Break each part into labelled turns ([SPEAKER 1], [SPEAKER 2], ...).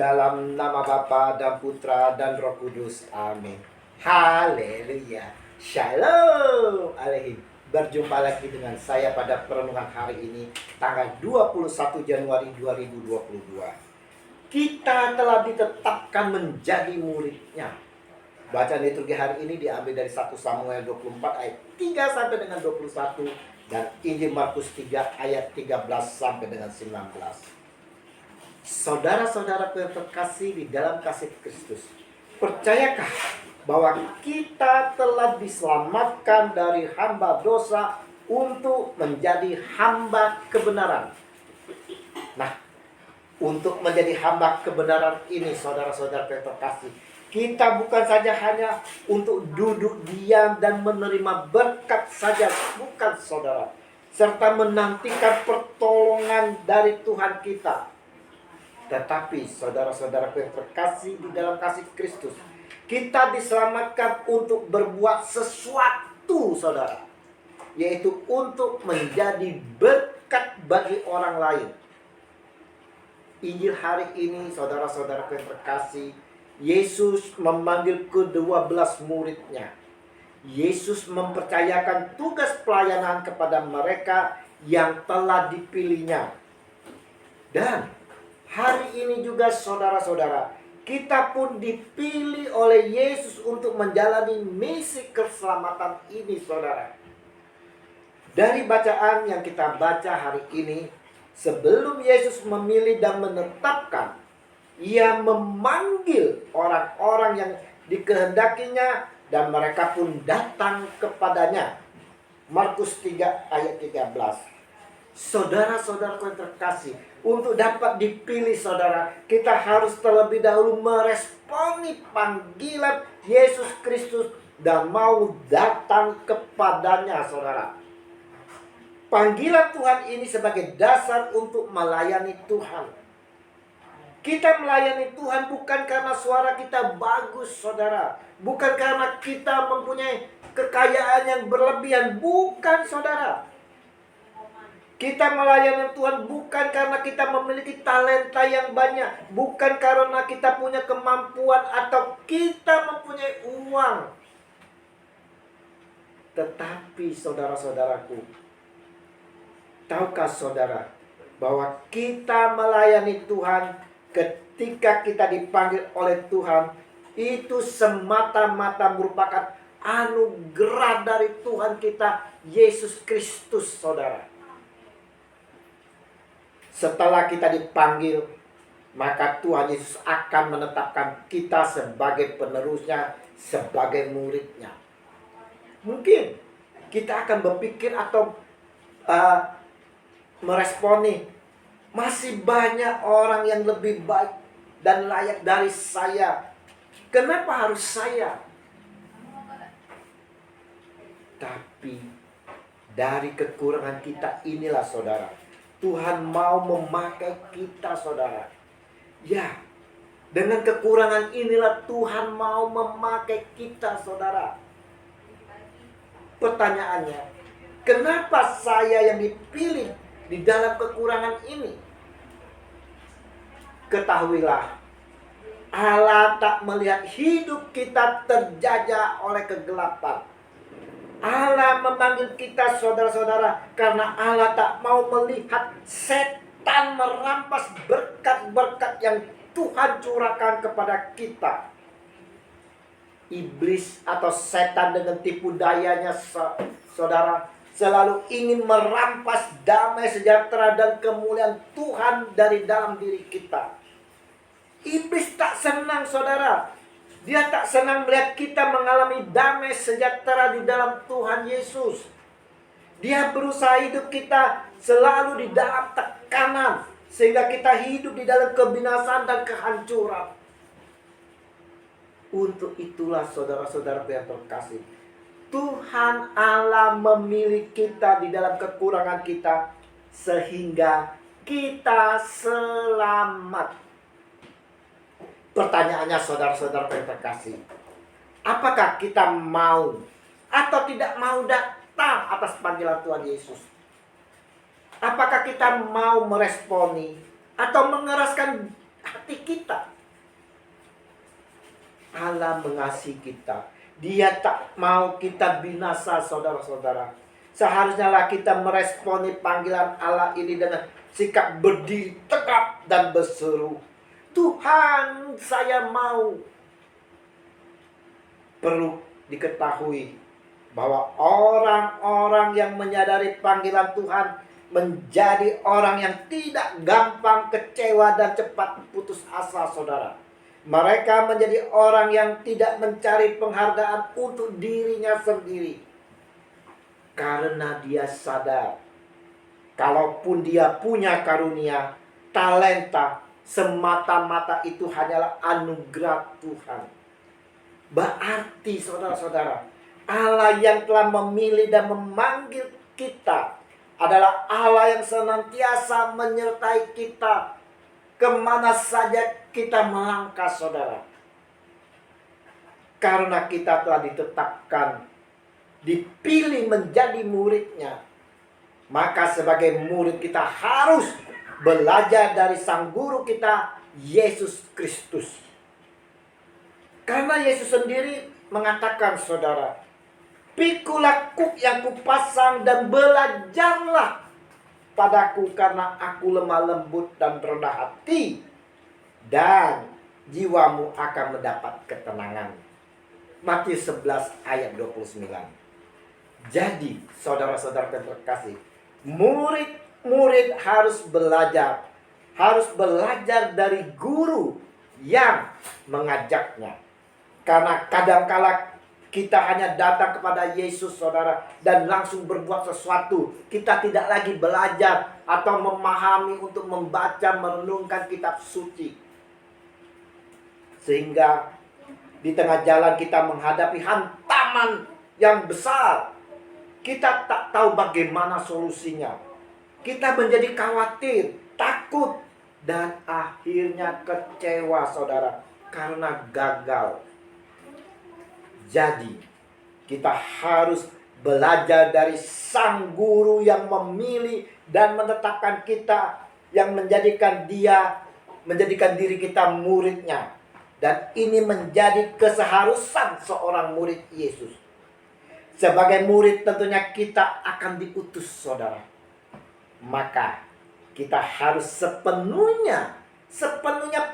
[SPEAKER 1] Dalam nama Bapa dan Putra dan Roh Kudus. Amin. Haleluya. Shalom alaikum. Berjumpa lagi dengan saya pada perenungan hari ini, tanggal 21 Januari 2022. Kita telah ditetapkan menjadi muridnya. Bacaan liturgi hari ini diambil dari 1 Samuel 24 ayat 3 sampai dengan 21 dan Injil Markus 3 ayat 13 sampai dengan 19. Saudara-saudara yang terkasih di dalam kasih Kristus, percayakah bahwa kita telah diselamatkan dari hamba dosa untuk menjadi hamba kebenaran? Nah, untuk menjadi hamba kebenaran ini, saudara-saudara yang terkasih, kita bukan saja hanya untuk duduk diam dan menerima berkat saja, bukan saudara, serta menantikan pertolongan dari Tuhan kita. Tetapi saudara-saudara yang terkasih di dalam kasih Kristus, kita diselamatkan untuk berbuat sesuatu, saudara, yaitu untuk menjadi berkat bagi orang lain. Injil hari ini, saudara-saudara yang terkasih, Yesus memanggil ke-12 muridnya. Yesus mempercayakan tugas pelayanan kepada mereka yang telah dipilihnya. Dan hari ini juga saudara-saudara, kita pun dipilih oleh Yesus untuk menjalani misi keselamatan ini, saudara. Dari bacaan yang kita baca hari ini, sebelum Yesus memilih dan menetapkan, Ia memanggil orang-orang yang dikehendakinya dan mereka pun datang kepadanya. Markus 3 ayat 13. Saudara-saudara yang terkasih, untuk dapat dipilih saudara, kita harus terlebih dahulu meresponi panggilan Yesus Kristus dan mau datang kepadanya, saudara. Panggilan Tuhan ini sebagai dasar untuk melayani Tuhan. Kita melayani Tuhan bukan karena suara kita bagus, saudara. Bukan karena kita mempunyai kekayaan yang berlebihan. Bukan, saudara. Kita melayani Tuhan bukan karena kita memiliki talenta yang banyak. Bukan karena kita punya kemampuan atau kita mempunyai uang. Tetapi saudara-saudaraku, tahukah saudara bahwa kita melayani Tuhan ketika kita dipanggil oleh Tuhan, itu semata-mata merupakan anugerah dari Tuhan kita, Yesus Kristus, saudara. Setelah kita dipanggil, maka Tuhan Yesus akan menetapkan kita sebagai penerusnya, sebagai muridnya. Mungkin kita akan berpikir atau meresponi, masih banyak orang yang lebih baik dan layak dari saya. Kenapa harus saya? Tapi dari kekurangan kita inilah, saudara, Tuhan mau memakai kita, saudara. Ya, dengan kekurangan inilah Tuhan mau memakai kita, saudara. Pertanyaannya, kenapa saya yang dipilih di dalam kekurangan ini? Ketahuilah, Allah tak melihat hidup kita terjajah oleh kegelapan. Allah memanggil kita, saudara-saudara, karena Allah tak mau melihat setan merampas berkat-berkat yang Tuhan curahkan kepada kita. Iblis atau setan dengan tipu dayanya, saudara, selalu ingin merampas damai sejahtera dan kemuliaan Tuhan dari dalam diri kita. Iblis tak senang, saudara. Dia tak senang melihat kita mengalami damai sejahtera di dalam Tuhan Yesus. Dia berusaha hidup kita selalu di dalam tekanan, sehingga kita hidup di dalam kebinasaan dan kehancuran. Untuk itulah saudara-saudara yang terkasih, Tuhan Allah memilih kita di dalam kekurangan kita, sehingga kita selamat. Pertanyaannya, saudara-saudara yang terkasih, apakah kita mau atau tidak mau datang atas panggilan Tuhan Yesus? Apakah kita mau meresponi atau mengeraskan hati kita. Allah mengasihi kita. Dia tak mau kita binasa, saudara-saudara. Seharusnya lah kita meresponi panggilan Allah ini dengan sikap berdiri tegap dan berseru, Tuhan, saya mau. Perlu diketahui bahwa orang-orang yang menyadari panggilan Tuhan menjadi orang yang tidak gampang kecewa dan cepat putus asa, saudara. Mereka menjadi orang yang tidak mencari penghargaan untuk dirinya sendiri. Karena dia sadar, kalaupun dia punya karunia, talenta, semata-mata itu hanyalah anugerah Tuhan. Berarti saudara-saudara, Allah yang telah memilih dan memanggil kita adalah Allah yang senantiasa menyertai kita kemana saja kita melangkah, saudara. Karena kita telah ditetapkan, dipilih menjadi muridnya, maka sebagai murid kita harus belajar dari sang guru kita, Yesus Kristus. Karena Yesus sendiri mengatakan, saudara, pikulah kuk yang kupasang dan belajarlah padaku, karena aku lemah lembut dan rendah hati, dan jiwamu akan mendapat ketenangan. Matius 11 ayat 29. Jadi saudara-saudara yang terkasih, murid-murid harus belajar dari guru yang mengajaknya. Karena kadangkala kita hanya datang kepada Yesus, saudara, dan langsung berbuat sesuatu. Kita tidak lagi belajar atau memahami untuk membaca, merenungkan kitab suci. Sehingga di tengah jalan kita menghadapi hantaman yang besar. Kita tak tahu bagaimana solusinya. Kita menjadi khawatir, takut, dan akhirnya kecewa, saudara, karena gagal. Jadi, kita harus belajar dari sang guru yang memilih dan menetapkan kita, yang menjadikan diri kita muridnya. Dan ini menjadi keseharusan seorang murid Yesus. Sebagai murid tentunya kita akan diutus, saudara. Maka kita harus sepenuhnya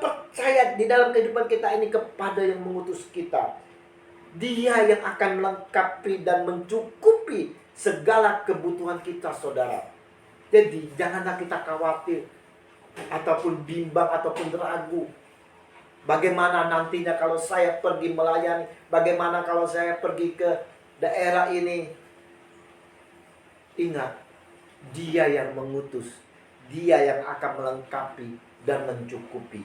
[SPEAKER 1] percaya di dalam kehidupan kita ini kepada yang mengutus kita. Dia yang akan melengkapi dan mencukupi segala kebutuhan kita, saudara. Jadi janganlah kita khawatir ataupun bimbang ataupun ragu. Bagaimana nantinya kalau saya pergi melayani? Bagaimana kalau saya pergi ke daerah ini? Ingat, Dia yang mengutus, Dia yang akan melengkapi dan mencukupi.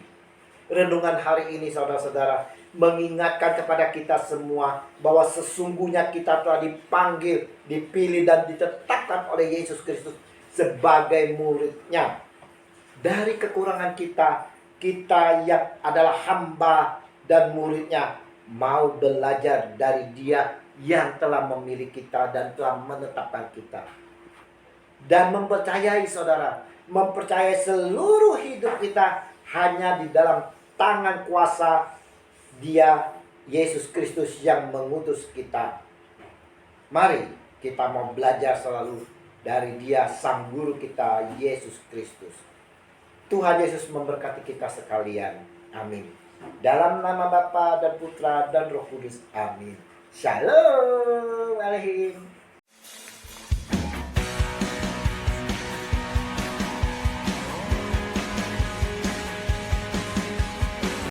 [SPEAKER 1] Renungan hari ini, saudara-saudara, mengingatkan kepada kita semua bahwa sesungguhnya kita telah dipanggil, dipilih, dan ditetapkan oleh Yesus Kristus sebagai muridnya. Dari kekurangan kita yang adalah hamba dan muridnya, mau belajar dari Dia yang telah memilih kita dan telah menetapkan kita. Dan mempercayai, saudara, mempercayai seluruh hidup kita hanya di dalam tangan kuasa Dia, Yesus Kristus yang mengutus kita. Mari kita mau belajar selalu dari Dia, sang guru kita, Yesus Kristus. Tuhan Yesus memberkati kita sekalian. Amin. Dalam nama Bapa dan Putra dan Roh Kudus. Amin. Shalom Aleichem.